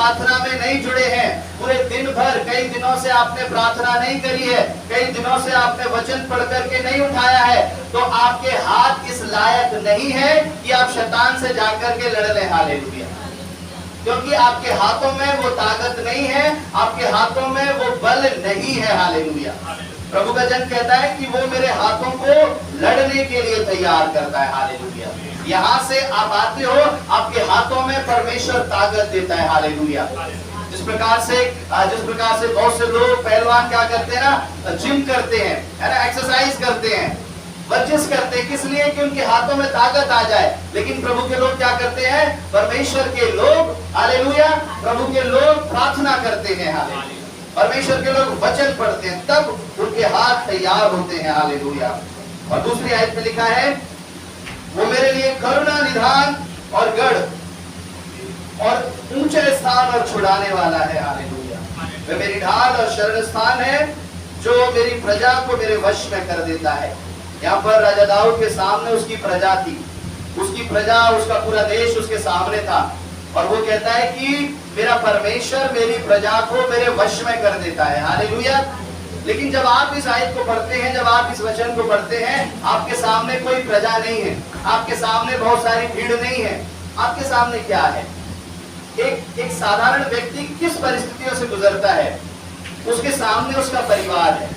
प्रार्थना में नहीं जुड़े हैं, पूरे दिन भर कई दिनों से आपने प्रार्थना नहीं करी है, कई दिनों से आपने वचन पढ़ करके नहीं उठाया है, तो आपके हाथ इस लायक नहीं है कि आप शैतान से जाकर के लड़ लें। हालेलुया। क्योंकि आपके हाथों में वो ताकत नहीं है, आपके हाथों में वो बल नहीं है। हालेलुया। प्रभु का जन कहता है कि वो मेरे हाथों को लड़ने के लिए तैयार करता है। हालेलुया। यहाँ से आप आते हो, आपके हाथों में परमेश्वर ताकत देता है। हालेलुया। जिस प्रकार से बहुत से लोग पहलवान क्या करते हैं ना, जिम करते हैं, है ना, एक्सरसाइज करते हैं, वर्जिश करते हैं, किस लिए? कि उनके हाथों में ताकत आ जाए। लेकिन प्रभु के लोग क्या करते हैं? परमेश्वर के लोग, हालेलुया, प्रभु के लोग प्रार्थना करते हैं। हालेलुया। परमेश्वर के लोग वचन पढ़ते हैं, तब उनके हाथ तैयार होते हैं। हालेलुया। और दूसरी आयत में लिखा है, वो मेरे लिए करुणा, निधान और गढ़ और ऊंचे स्थान और छुड़ाने वाला है। हालेलुया। वे मेरी ढाल और शरण स्थान है, जो मेरी प्रजा को मेरे वश में कर देता है। यहाँ पर राजा दाऊद के सामने उसकी प्रजा थी, उसकी प्रजा, उसका पूरा देश उसके सामने था, और वो कहता है कि मेरा परमेश्वर मेरी प्रजा को मेरे वश में कर देता है। हालेलुया। लेकिन जब आप इस आयत को पढ़ते हैं, जब आप इस वचन को पढ़ते हैं, आपके सामने कोई प्रजा नहीं है, आपके सामने बहुत सारी भीड़ नहीं है, आपके सामने क्या है? एक साधारण व्यक्ति किस परिस्थितियों से गुजरता है? उसके सामने उसका परिवार है,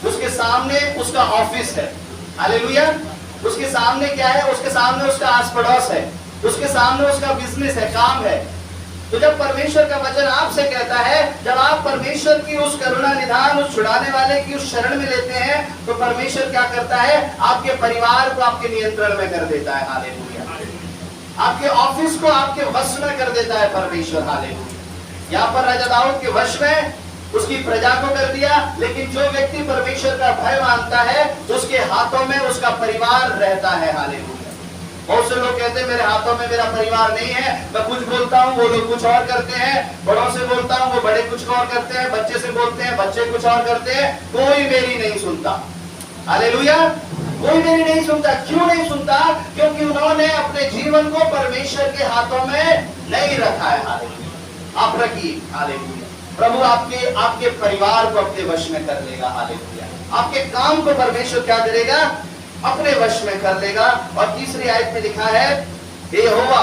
उसके सामने उसका ऑफिस है। हालेलुया। उसके सामने क्या है? उसके सामने उसका आस पड़ोस है, उसके सामने उसका बिजनेस है, काम है। तो जब परमेश्वर का वचन आपसे कहता है, जब आप परमेश्वर की उस करुणा, निधान, उस छुड़ाने वाले की उस शरण में लेते हैं, तो परमेश्वर क्या करता है? आपके परिवार को आपके नियंत्रण में कर देता है। हालेलुया। आपके ऑफिस को आपके वश में कर देता है परमेश्वर। हालेलुया। यहाँ पर राजा दाऊद के वश में उसकी प्रजा को कर दिया, लेकिन जो व्यक्ति परमेश्वर का भय मानता है, उसके हाथों में उसका परिवार रहता है। हालेलुया। बहुत से लोग कहते हैं मेरे हाथों में मेरा परिवार नहीं है, मैं कुछ बोलता हूँ, वो लोग कुछ और करते हैं, बड़ों से बोलता हूँ, वो बड़े कुछ और करते हैं, बच्चे से बोलते हैं, बच्चे कुछ और करते हैं, कोई मेरी नहीं सुनता। हालेलुया। कोई मेरी नहीं सुनता। क्यों नहीं सुनता? क्योंकि उन्होंने अपने जीवन को परमेश्वर के हाथों में नहीं रखा है। हालेलुया। आप रखिए। हालेलुया। प्रभु आपके परिवार को अपने वश में कर लेगा। हालेलुया। आपके काम को परमेश्वर क्या करेगा? अपने वश में कर लेगा। और तीसरी आयत में लिखा है, हे यहोवा,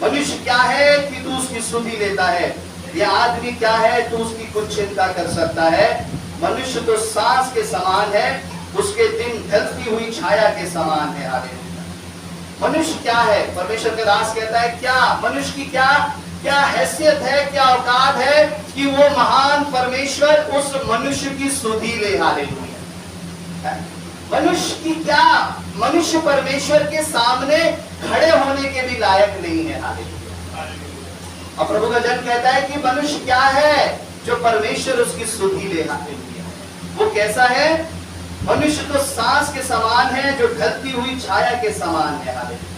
मनुष्य क्या है कि तू उसकी सुधि लेता है, यह आदमी क्या है तू उसकी कुछ चिंता कर सकता है। मनुष्य तो सांस के समान है, उसके दिन ढलती हुई छाया के समान है। हालेलुया। मनुष्य क्या है? परमेश्वर का दास कहता है, क्या मनुष्य की क्या हैसियत है, क्या औकात है कि वो महान परमेश्वर उस मनुष्य की सुधि ले। हालेलुया। मनुष्य परमेश्वर के सामने खड़े होने के भी लायक नहीं है। हालेलुया। और प्रभु का जन कहता है कि मनुष्य क्या है जो परमेश्वर उसकी सुधि ले। हालेलुया। वो कैसा है? मनुष्य तो सांस के समान है, जो ढलती हुई छाया के समान है। हालेलुया।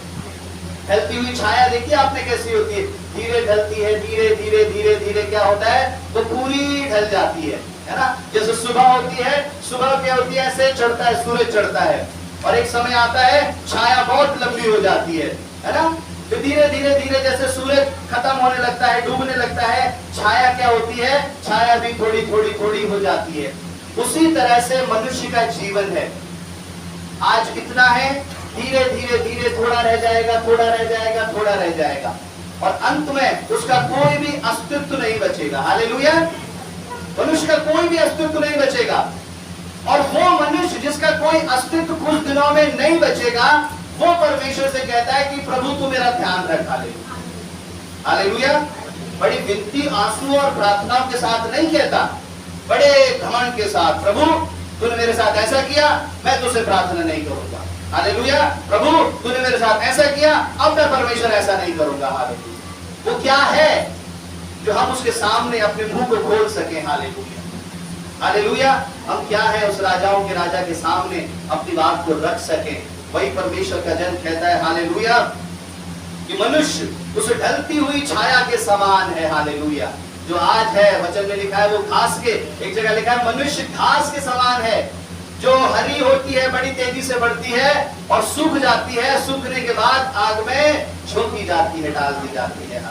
ढलती हुई छाया देखिए आपने कैसी होती है, धीरे ढलती है, धीरे धीरे धीरे धीरे क्या होता है, वो पूरी ढल जाती है ना। जैसे सुबह होती है, सुबह क्या होती है, ऐसे चढ़ता है, सूरज चढ़ता है, और एक समय आता है छाया बहुत लंबी हो जाती है ना। तो धीरे धीरे धीरे जैसे सूरज खत्म होने लगता है, डूबने लगता है, छाया क्या होती है, छाया भी थोड़ी थोड़ी थोड़ी हो जाती है। उसी तरह से मनुष्य का जीवन है। आज इतना है, धीरे धीरे धीरे थोड़ा रह जाएगा, थोड़ा रह जाएगा, थोड़ा रह जाएगा, और अंत में उसका कोई भी अस्तित्व नहीं बचेगा। हालेलुया। मनुष्य का कोई भी अस्तित्व नहीं बचेगा। और वो मनुष्य जिसका कोई अस्तित्व कुछ दिनों में नहीं बचेगा, वो परमेश्वर से कहता है कि प्रभु तू मेरा ध्यान रख। हालेलुया। हालेलुया। बड़ी विनती, आंसू और प्रार्थनाओं के साथ नहीं कहता, बड़े घमंड के साथ, प्रभु तूने मेरे साथ ऐसा किया, मैं तुझसे प्रार्थना नहीं करूंगा। हालेलुया। प्रभु तूने मेरे साथ ऐसा किया, अब मैं परमेश्वर ऐसा नहीं करूंगा। हालेलुया। वो क्या है जो हम उसके सामने अपने मुंह को खोल सके। हालेलुया। हालेलुया। हम क्या है उस राजाओं के राजा के सामने अपनी बात को रख सके। वही परमेश्वर का जन कहता है। हालेलुया। कि मनुष्य उस ढलती हुई छाया के समान है। हालेलुया। जो आज है वचन में लिखा है वो घास के, एक जगह लिखा है मनुष्य घास के समान है, जो हरी होती है, बड़ी तेजी से बढ़ती है और सूख जाती है, सूखने के बाद आग में झोंकी जाती है, डाल दी जाती है।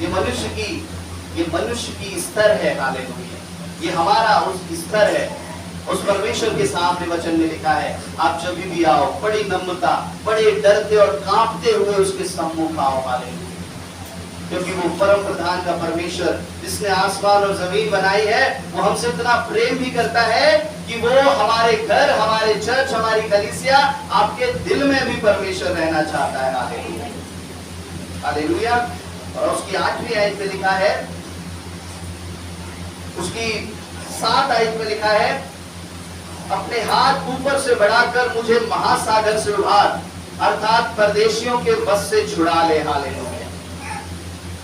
ये मनुष्य की स्तर है। हालेलुया, ये हमारा उस स्तर है। उस परमेश्वर के सामने वचन में लिखा है, आप जब भी आओ बड़ी नम्रता, बड़े डरते और कांपते हुए उसके सम्मुख आओ। हालेलुया, क्योंकि वो परम प्रधान का परमेश्वर जिसने आसमान और जमीन बनाई है, वो हमसे इतना प्रेम भी करता है कि वो हमारे घर, हमारे चर्च, हमारी कलीसिया, आपके दिल में भी परमेश्वर रहना चाहता है। Hallelujah, hallelujah. और उसकी 8वीं आयत में लिखा है, उसकी 7 आयत में लिखा है, अपने हाथ ऊपर से बढ़ाकर मुझे महासागर से उभार, अर्थात परदेशियों के बस से छुड़ा ले। हालेलुया,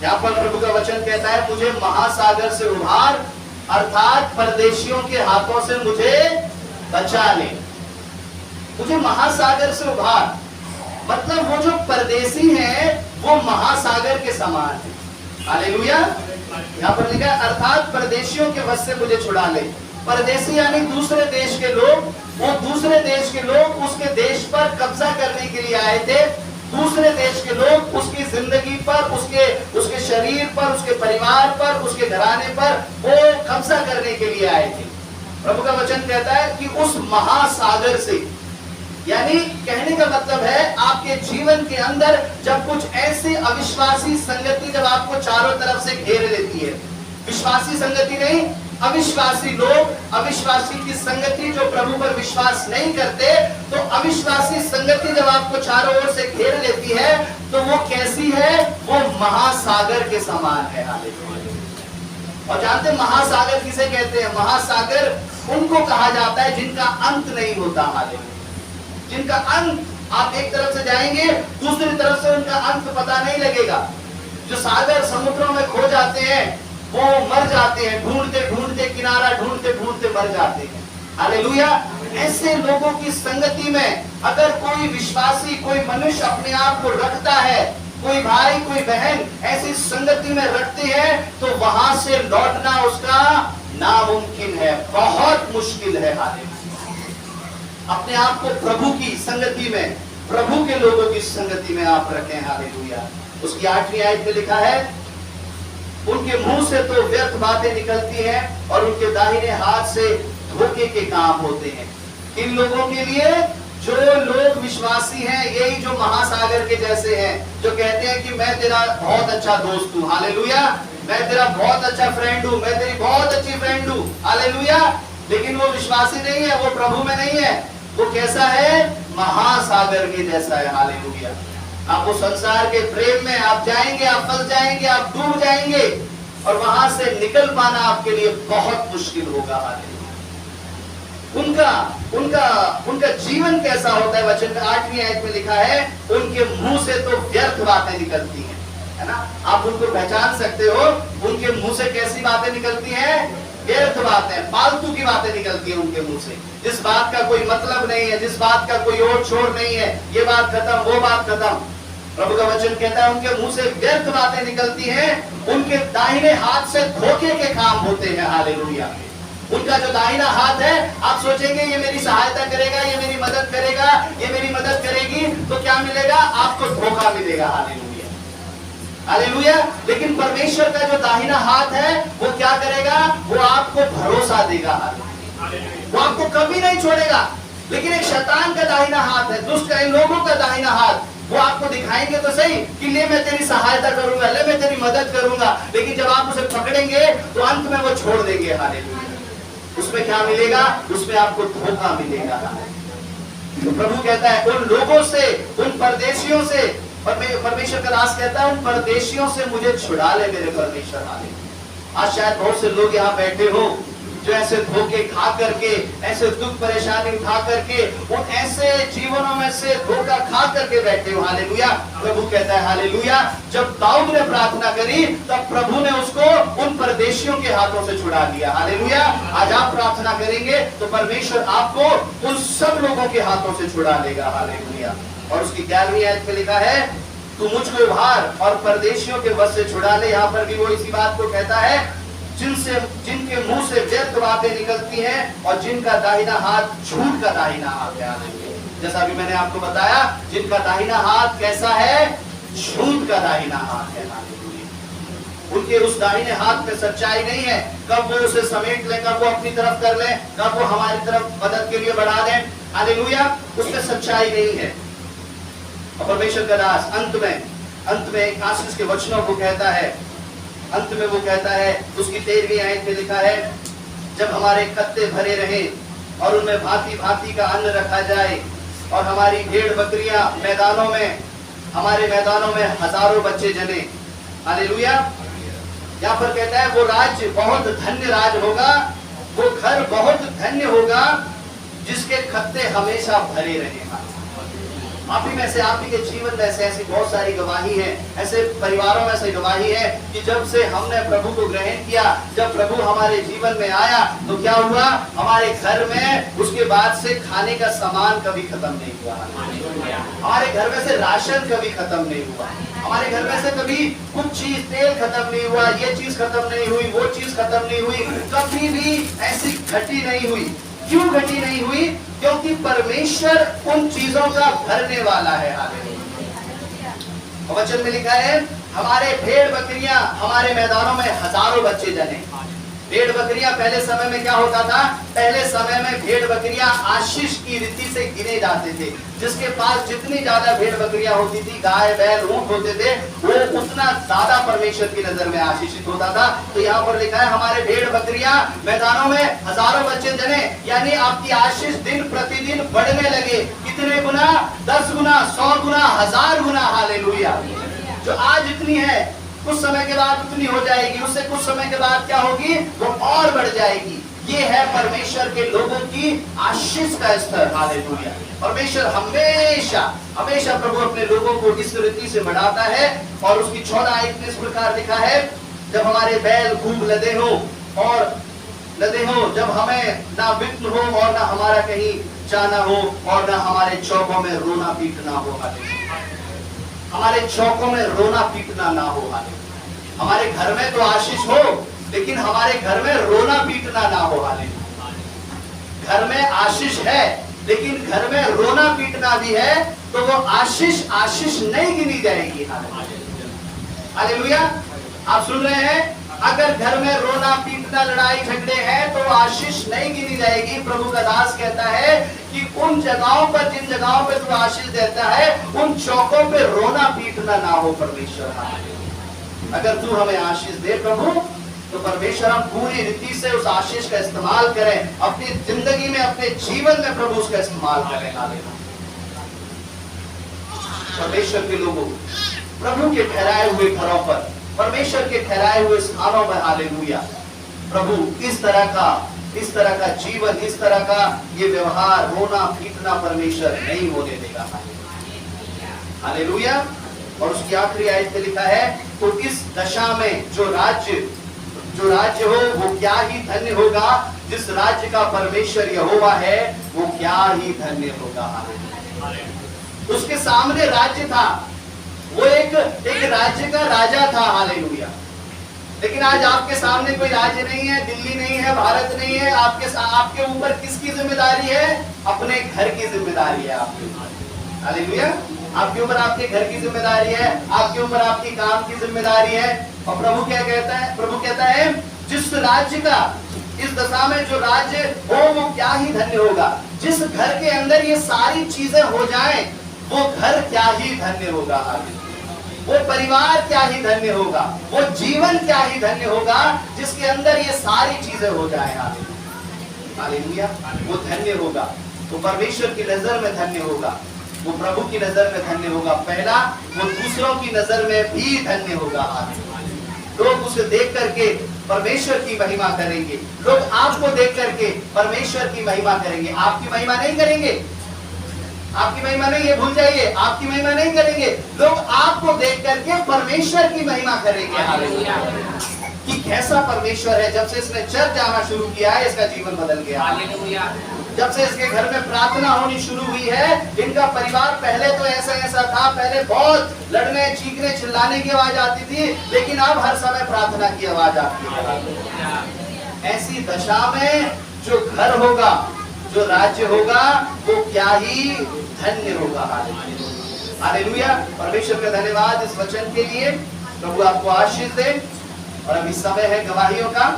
यहाँ पर प्रभु का वचन कहता है, मुझे महासागर से उभार, अर्थात परदेशियों के हाथों से मुझे बचा ले। मुझे महासागर से उभार, मतलब वो जो परदेशी हैं वो महासागर के समान है। हालेलुया, यहाँ पर लिखा है, अर्थात परदेशियों के बस से मुझे छुड़ा ले। परदेशी यानी दूसरे देश के लोग, वो दूसरे देश के लोग उसके देश पर कब्जा करने के लिए आए थे। दूसरे देश के लोग उसकी जिंदगी पर, उसके शरीर पर, उसके परिवार पर, उसके घराने पर वो कब्जा करने के लिए आए थे। प्रभु का वचन कहता है कि उस महासागर से, यानी कहने का मतलब है आपके जीवन के अंदर जब कुछ ऐसी अविश्वासी संगति जब आपको चारों तरफ से घेर लेती है, विश्वासी संगति नहीं, अविश्वासी लोग, अविश्वासी की संगति जो प्रभु पर विश्वास नहीं करते, तो अविश्वासी संगति जब आपको चारों ओर से घेर लेती है तो वो कैसी है? वो महासागर के समान है। हालेलुया। और जानते महासागर किसे कहते हैं? महासागर उनको कहा जाता है जिनका अंत नहीं होता। हालेलुया, जिनका अंत, आप एक तरफ से जाएंगे दूसरी तरफ से उनका अंत पता नहीं लगेगा। जो सागर समुद्रों में खो जाते हैं वो मर जाते हैं, ढूंढते ढूंढते किनारा, ढूंढते ढूंढते मर जाते हैं। हालेलुया। ऐसे लोगों की संगति में अगर कोई विश्वासी, कोई मनुष्य अपने आप को रखता है, कोई भाई, कोई बहन ऐसी संगति में रखते हैं, तो वहां से लौटना उसका नामुमकिन है, बहुत मुश्किल है। हालेलुया। अपने आप को प्रभु की संगति में, प्रभु के लोगों की संगति में आप रखें। हालेलुया। उसकी 8वीं आयत में लिखा है, उनके मुंह से तो व्यर्थ बातें निकलती हैं और उनके दाहिने हाथ से धोखे के काम होते हैं। इन लोगों के लिए, जो लोग विश्वासी हैं, यही जो महासागर के जैसे हैं, जो कहते हैं कि मैं तेरा बहुत अच्छा दोस्त हूँ। हालेलुया, मैं तेरा बहुत अच्छा फ्रेंड हूँ, मैं तेरी बहुत अच्छी फ्रेंड हूँ। हालेलुया। लेकिन वो विश्वासी नहीं है, वो प्रभु में नहीं है। वो कैसा है? महासागर के जैसा है। हालेलुया। आप वो संसार के प्रेम में आप जाएंगे, आप फंस जाएंगे, आप डूब जाएंगे और वहां से निकल पाना आपके लिए बहुत मुश्किल होगा। उनका जीवन कैसा होता है? वचन में 8वीं आयत में लिखा है, उनके मुंह से तो व्यर्थ बातें निकलती हैं, है ना? आप उनको पहचान सकते हो, उनके मुंह से कैसी बातें निकलती हैं? व्यर्थ बातें, फालतू की बातें निकलती हैं उनके मुंह से, जिस बात का कोई मतलब नहीं है, जिस बात का कोई और छोर नहीं है, ये बात खत्म, वो बात खत्म। प्रभु का वचन कहता है उनके मुंह से व्यर्थ बातें निकलती हैं, उनके दाहिने हाथ से धोखे के काम होते हैं। हालेलुया। उनका जो दाहिना हाथ है, आप सोचेंगे ये मेरी सहायता करेगा, ये मेरी मदद करेगा, ये मेरी मदद करेगी, तो क्या मिलेगा? आपको धोखा मिलेगा। Hallelujah, hallelujah. लेकिन परमेश्वर का जो दाहिना हाथ है वो क्या करेगा? वो आपको भरोसा देगा। हालेलुया। वो आपको कभी नहीं छोड़ेगा। लेकिन एक शैतान का दाहिना हाथ है, दुष्ट का, इन लोगों का दाहिना हाथ, वो आपको दिखाएंगे तो सही कि ले मैं तेरी सहायता करूंगा, ले मैं तेरी मदद करूंगा, लेकिन जब आप उसे पकड़ेंगे तो अंत में वो छोड़ देंगे। हालेलुया। उसमें क्या मिलेगा? उसमें आपको धोखा मिलेगा। तो प्रभु कहता है उन लोगों से, उन परदेशियों से, परमेश्वर का दास कहता है उन परदेशियों से मुझे छुड़ा ले मेरे परमेश्वर। हालेलुया। आज शायद बहुत से लोग यहाँ बैठे हो जो ऐसे धोखे खा करके, ऐसे दुख परेशानी उठा करके, उन ऐसे जीवनों में से धोखा खा करके बैठे हो। हालेलुया। प्रभु कहता है हालेलुया, जब दाऊद ने प्रार्थना करी तब प्रभु ने उसको उन परदेशियों के हाथों से छुड़ा लिया। हालेलुया। आज आप प्रार्थना करेंगे तो परमेश्वर आपको उन सब लोगों के हाथों से छुड़ा लेगा। हालेलुया। और उसकी 11वीं आयत में लिखा है, तू मुझको उभार और परदेशियों के बस से छुड़ा ले। यहाँ पर भी वो इसी बात को कहता है, जिनके मुंह से व्यर्थ बातें निकलती हैं और जिनका दाहिना हाथ झूठ का दाहिना हाथ है। जैसा अभी मैंने आपको बताया, जिनका दाहिना हाथ कैसा है? झूठ का दाहिना हाथ है। उनके उस दाहिने हाथ में सच्चाई नहीं है। कब वो उसे समेट लें, कब वो अपनी तरफ कर लें, कब वो हमारी तरफ मदद के लिए बढ़ा दें, हालेलुया, उसमें सच्चाई नहीं है। और परमेश्वर का दास अंत में एक आशीष के वचनों को कहता है, अंत में वो कहता है, उसकी 13वीं आयत में लिखा है, जब हमारे कत्ते भरे रहे और उनमें भांति भांति का अन्न रखा जाए और हमारी भेड़ बकरियां हमारे मैदानों में हजारों बच्चे जने, हालेलुया। यहाँ पर कहता है वो राज्य बहुत धन्य राज होगा, वो घर बहुत धन्य होगा जिसके खत्ते हमेशा भरे रहे। आप ही में से, आप ही के जीवन में से ऐसी बहुत सारी गवाही है, ऐसे परिवारों में से गवाही है कि जब से हमने प्रभु को ग्रहण किया, जब प्रभु हमारे जीवन में आया तो क्या हुआ, हमारे घर में उसके बाद से खाने का सामान कभी खत्म नहीं हुआ, हमारे घर में से राशन कभी खत्म नहीं हुआ, हमारे घर में से कभी कुछ चीज, तेल खत्म नहीं हुआ, ये चीज खत्म नहीं हुई, वो चीज खत्म नहीं हुई, कभी भी ऐसी घटी नहीं हुई। क्यों घटी नहीं हुई? क्योंकि परमेश्वर उन चीजों का भरने वाला है। वचन में लिखा है, हमारे भेड़ बकरियां हमारे मैदानों में हजारों बच्चे जने। भेड़ बकरियां पहले समय में क्या होता था? पहले समय में भेड़ बकरियां आशीष की रीति से गिने जाते थे। जिसके पास जितनी ज्यादा भेड़ बकरियां होती थी, गाय बैल ऊंट होते थे, वो उतना ज्यादा परमेश्वर की नजर में आशीषित होता था। तो यहाँ पर लिखा है, हमारे भेड़ बकरियां मैदानों में हजारों बच्चे जने, यानी आपकी आशीष दिन प्रतिदिन बढ़ने लगे। कितने गुना? 10 गुना, 100 गुना, 1000 गुना, हालेलुया। जो आज इतनी है, कुछ समय के बाद उतनी हो जाएगी, उससे कुछ समय के बाद क्या होगी, वो और बढ़ जाएगी। ये है परमेश्वर के लोगों की आशीष का स्तर, हालेलुया। परमेश्वर हमेशा हमेशा प्रभु अपने लोगों को इस रीति से बढ़ाता है। और उसकी 14 आयत में इस प्रकार लिखा है, जब हमारे बैल खूब लदे हो, जब हमें ना विघ्न हो और ना हमारा कहीं जाना हो और ना हमारे चौकों में रोना पीटना हो, हमारे चौकों में रोना पीटना ना हो। हमारे घर में तो आशीष हो, लेकिन हमारे घर में रोना पीटना ना हो। घर में आशीष है, लेकिन घर में रोना पीटना भी है, तो वो आशीष नहीं गिनी जाएगी। हालेलुया। आप सुन रहे हैं? अगर घर में रोना पीटना, लड़ाई झगड़े हैं, तो आशीष नहीं गिनी जाएगी। प्रभु का दास कहता है कि उन जगहों पर, जिन जगहों पे तू आशीष देता है, उन चौकों पे रोना पीटना ना हो। परमेश्वर, अगर तू हमें आशीष दे प्रभु, तो परमेश्वर हम पूरी रीति से उस आशीष का इस्तेमाल करें, अपनी जिंदगी में, अपने जीवन में प्रभु उसका इस्तेमाल करें। परमेश्वर के लोगों, प्रभु के ठहराए हुए घरों पर, परमेश्वर के ठहराए हुए स्थानों में, हालेलुया, प्रभु इस तरह का जीवन, इस तरह का ये व्यवहार, रोना पीटना परमेश्वर नहीं होने देगा। हालेलुया। और उसकी आखिरी आयत में लिखा है, तो इस दशा में जो राज्य हो, वो क्या ही धन्य होगा। जिस राज्य का परमेश्वर यहोवा है, वो क्या ही धन्य होगा। उसके सामने राज्य था, वो एक राज्य का राजा था, हालेलुया। लेकिन आज आपके सामने कोई राज्य नहीं है, दिल्ली नहीं है, भारत नहीं है। आपके ऊपर किसकी जिम्मेदारी है? अपने घर की जिम्मेदारी है आपके, हालेलुया। आपके ऊपर आपके घर की जिम्मेदारी है, आपके ऊपर आपकी काम की जिम्मेदारी है। और प्रभु क्या कहता है? प्रभु कहता है, जिस राज्य का, इस दशा में जो राज्य हो, वो क्या ही धन्य होगा। जिस घर के अंदर ये सारी चीजें हो जाएं, वो घर क्या ही धन्य होगा। वो परिवार क्या ही धन्य होगा, वो जीवन क्या ही धन्य होगा, जिसके अंदर ये सारी चीजें हो जाए। हालेलुया। वो धन्य होगा, वो परमेश्वर की नजर में धन्य होगा, वो प्रभु की नजर में धन्य होगा। पहला, वो दूसरों की नजर में भी धन्य होगा। लोग उसे देख करके परमेश्वर की महिमा करेंगे, लोग आपको देख करके परमेश्वर की महिमा करेंगे। आपकी महिमा नहीं करेंगे, आपकी महिमा नहीं, ये भूल जाइए, आपकी महिमा नहीं करेंगे। लोग आपको देख करके परमेश्वर की महिमा करेंगे। हालेलुया। कि कैसा परमेश्वर है। जब से इसने चर्च जाना शुरू किया है, इसका जीवन बदल गया। हालेलुया। जब से इसके घर में प्रार्थना होनी शुरू हुई है, इनका परिवार पहले तो ऐसा था, पहले बहुत लड़ने, चीखने, चिल्लाने की आवाज आती थी, लेकिन अब हर समय प्रार्थना की आवाज आती है। ऐसी दशा में जो घर होगा, जो राज्य होगा, वो क्या ही धन्य होगा। हालेलुया। परमेश्वर का धन्यवाद इस वचन के लिए। प्रभु आपको आशीष दे और अभी समय है गवाहियों का